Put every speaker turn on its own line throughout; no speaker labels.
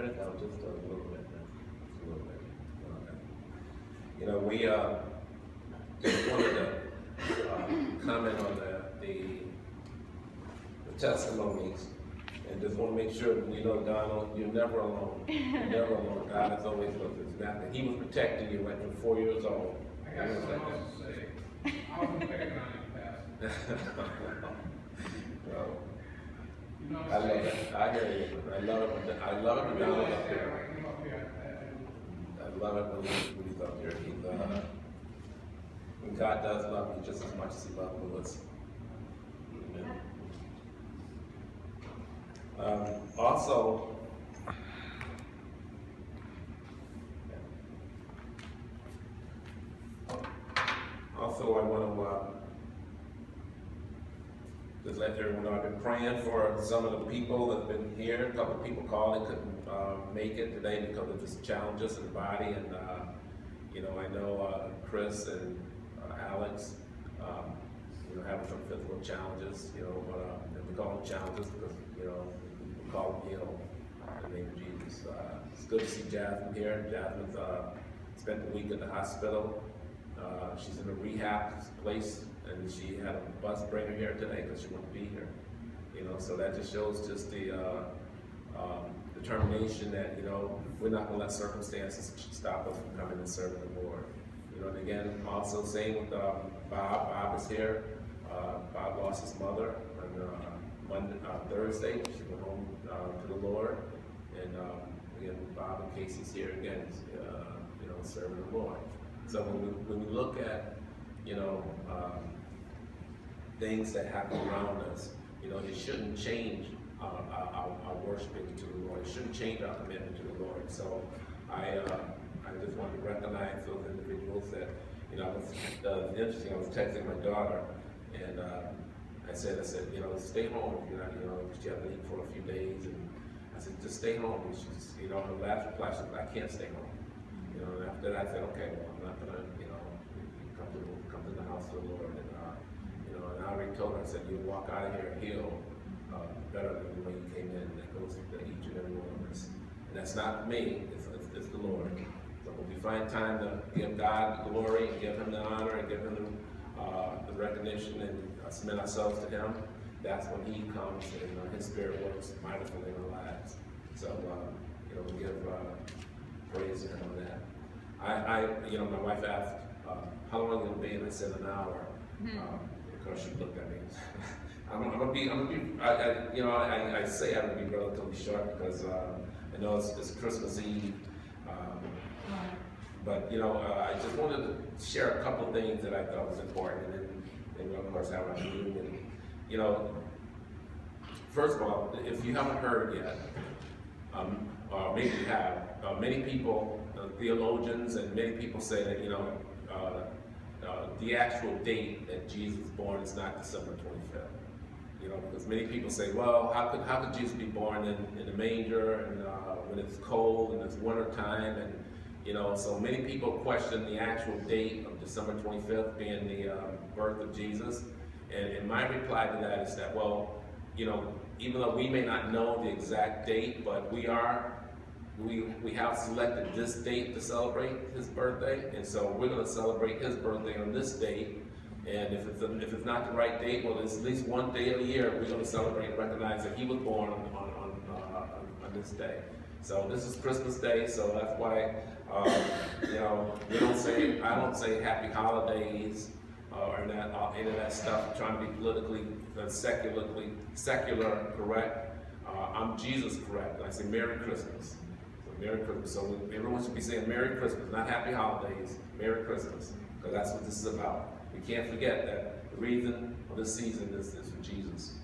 turn it down just a little bit. Just a little bit. Okay. You know, we just wanted to comment on the testimonies, and just want to make sure that we know, Donald, you're never alone. You're never alone. God is always with us. Now, that He was protecting you when you were 4 years old.
I got something else to say. I wasn't picking on you, Pastor.
Well,
You know
I
what I'm
love
saying?
it. I hear you. I love it. I love it when Donald's up here.
Come up here.
I love it when he's up here. And God does love you just as much as He loves Lewis. Amen. Also, I want to just let everyone know I've been praying for some of the people that have been here. A couple of people called and couldn't make it today because of just challenges in the body. And, you know, I know Chris and Alex, you know, having some physical challenges, you know, but we call them challenges because, you know, we call them healed in the name of Jesus. It's good to see Jasmine here. Jasmine's spent the week at the hospital. She's in a rehab place, and she had a bus bring her here today because she wouldn't be here. You know, so that just shows just the determination that, you know, we're not going to let circumstances stop us from coming and serving the Lord. You know, and again, also same with Bob. Bob is here. Bob lost his mother on Thursday. She went home to the Lord, and again, Bob and Casey's here again, you know, serving the Lord. So when we look at, you know, things that happen around us, you know, it shouldn't change our worshiping to the Lord. It shouldn't change our commitment to the Lord. So I just want to recognize those individuals that, you know, it was interesting. I was texting my daughter, and I said, you know, stay home. You know, she had to leave for a few days, and I said, just stay home. And she's, you know, her last reply, she said, I can't stay home. You know, and after that, I said, okay, well, I'm not gonna, you know, come to the house of the Lord, and you know, and I already told her, I said, you walk out of here healed, better than the way you came in. And that goes to each and every one of us. And that's not me; it's the Lord. So when we find time to give God the glory, and give Him the honor, and give Him the recognition, and submit ourselves to Him, that's when He comes and His Spirit works mightily in our lives. So you know, we give praise to Him on that. You know, my wife asked, how long are you going to be? And I said an hour, because she looked at me. I'm gonna be, you know, I say I'm gonna be relatively short because I know it's Christmas Eve. But you know, I just wanted to share a couple of things that I thought was important, and of course have our communion. You know, first of all, if you haven't heard yet, maybe you have, many people, theologians, and many people say that, you know, the actual date that Jesus was born is not December 25th. You know, because many people say, well, how could Jesus be born in the manger, and when it's cold and it's winter time, and you know, so many people question the actual date of December 25th being the birth of Jesus. And my reply to that is that, well, you know, even though we may not know the exact date, but we have selected this date to celebrate His birthday, and so we're going to celebrate His birthday on this date. And if it's not the right date, well, there's at least one day of the year we're going to celebrate and recognize that He was born on this day. So this is Christmas Day, so that's why you know, I don't say Happy Holidays or any of that stuff, trying to be politically secular correct. I'm Jesus correct. I say Merry Christmas. So Merry Christmas. So everyone should be saying Merry Christmas, not Happy Holidays. Merry Christmas, because that's what this is about. We can't forget that the reason of this season is for Jesus.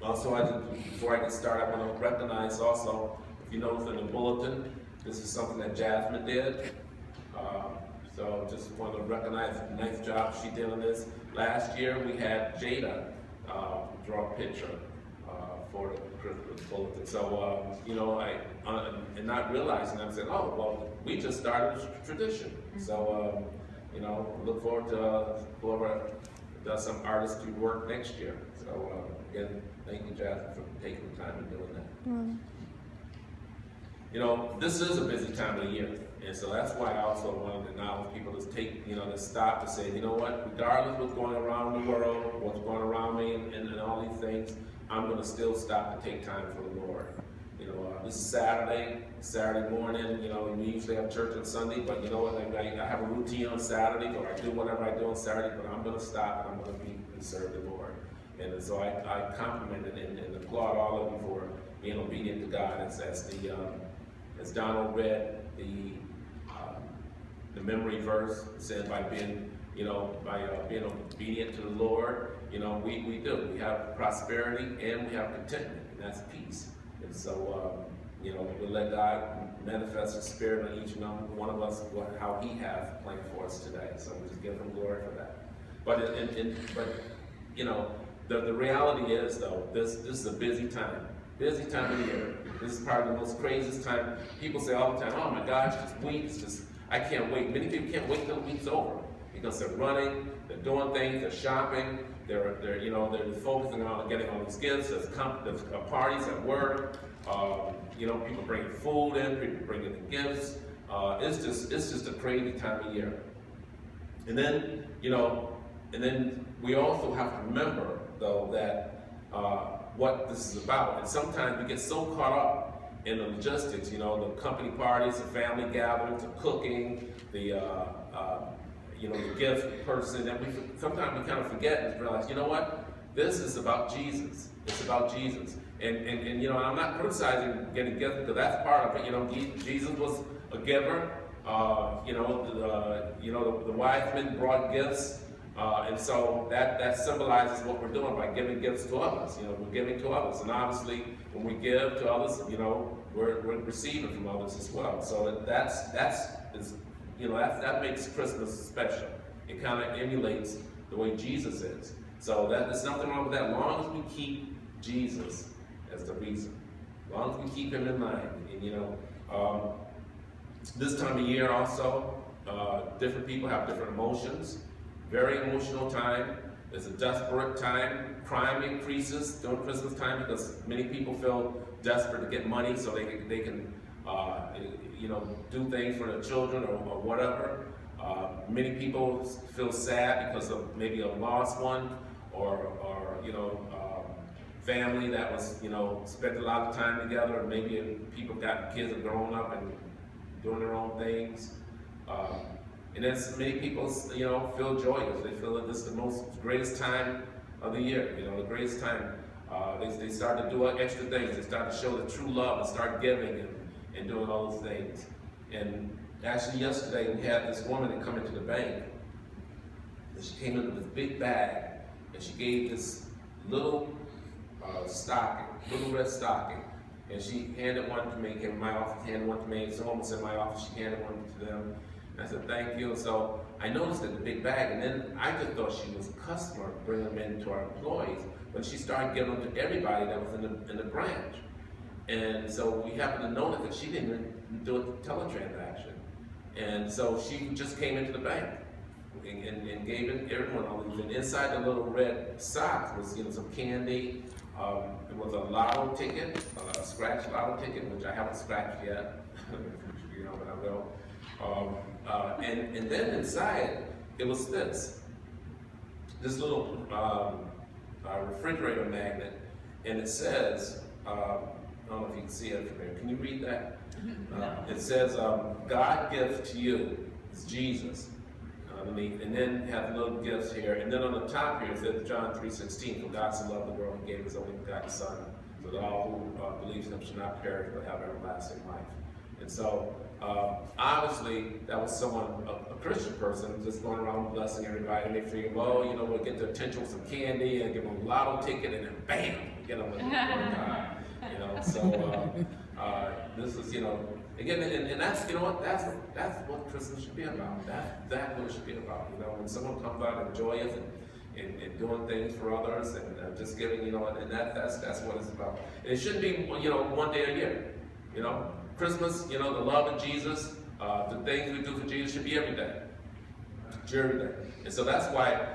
Also, before I get started, I want to recognize also, if you notice in the bulletin, this is something that Jasmine did. So just want to recognize the nice job she did on this. Last year we had Jada draw a picture for the Christmas bulletin. So you know, and not realizing, I'm saying, oh well, we just started a tradition. So you know, look forward to whoever does some artistry work next year. So again, thank you, Jasmine, for taking the time and doing that. you know, this is a busy time of the year. And so that's why I also wanted to acknowledge people to take, you know, to stop to say, you know what, regardless of what's going around the world, what's going around me and all these things, I'm going to still stop to take time for the Lord. You know, this is Saturday morning, you know, we usually have church on Sunday, but you know what, I have a routine on Saturday, or I do whatever I do on Saturday, but I'm going to stop and I'm going to be and serve the Lord. And so I compliment and applaud all of you for being obedient to God. As Donald read the memory verse, said by being, you know, being obedient to the Lord, you know, we do. We have prosperity and we have contentment, and that's peace. And so, you know, we'll let God manifest His Spirit on each and every one of us, how He has planned for us today. So we just give Him glory for that. But you know, the reality is though, this is a busy time of the year. This is probably the most craziest time. People say all the time, "Oh my gosh, this week is just, I can't wait." Many people can't wait till the week's over because they're running, they're doing things, they're shopping, they're focusing on getting all these gifts. There's parties at work. You know, people bringing food in, people bringing the gifts. It's just a crazy time of year. And then, you know, we also have to remember though that what this is about. And sometimes we get so caught up in the logistics, you know, the company parties, the family gatherings, the cooking, the gift person, that sometimes we kind of forget and realize, you know what? This is about Jesus. It's about Jesus. And you know, I'm not criticizing getting gifts because that's part of it. You know, Jesus was a giver. The wise men brought gifts. And so that symbolizes what we're doing by giving gifts to others. You know, we're giving to others. And obviously, when we give to others, you know, we're receiving from others as well. So that makes Christmas special. It kind of emulates the way Jesus is. So there's nothing wrong with that, as long as we keep Jesus as the reason. As long as we keep Him in mind. And, you know, this time of year also, different people have different emotions. Very emotional time. It's a desperate time. Crime increases during Christmas time because many people feel desperate to get money so they can do things for their children or whatever. Many people feel sad because of maybe a lost one or family that was, you know, spent a lot of time together, and maybe kids have grown up and doing their own things. And then many people, you know, feel joyous. They feel that this is the greatest time of the year, you know, the greatest time. They start to do extra things. They start to show the true love and start giving and doing all those things. And actually yesterday we had this woman that come into the bank. And she came in with this big bag, and she gave this little red stocking. And she handed one to me, came to my office, handed one to me. Someone was in my office, she handed one to them. And I said, "Thank you." So I noticed that the big bag, and then I just thought she was a customer, bringing them in to our employees. But she started giving them to everybody that was in the branch. And so we happened to notice that she didn't do a teletransaction. And so she just came into the bank and gave everyone all these. And inside the little red socks was, you know, some candy. It was a lotto ticket, a scratch lotto ticket, which I haven't scratched yet, you know, but I will. And then inside it was this little refrigerator magnet, and it says, I don't know if you can see it from here. Can you read that? It says, "God gives to you," it's Jesus, underneath, and then have little gifts here. And then on the top here it says John 3:16, "For God so loved the world, He gave His only begotten Son, so that all who believes in Him should not perish but have everlasting life." And so, obviously, that was someone, a Christian person, just going around blessing everybody, and they figured, well, you know, we'll get their attention with some candy and give them a lotto ticket, and then bam, get them with God. You know, so this is, you know, again, and that's, you know what, that's what Christmas should be about. That's what it should be about. You know, when someone comes out and joyous and doing things for others and just giving, you know, and that's what it's about. And it shouldn't be, you know, one day a year. You know, Christmas, you know, the love of Jesus, the things we do for Jesus should be every day. Every day. And so that's why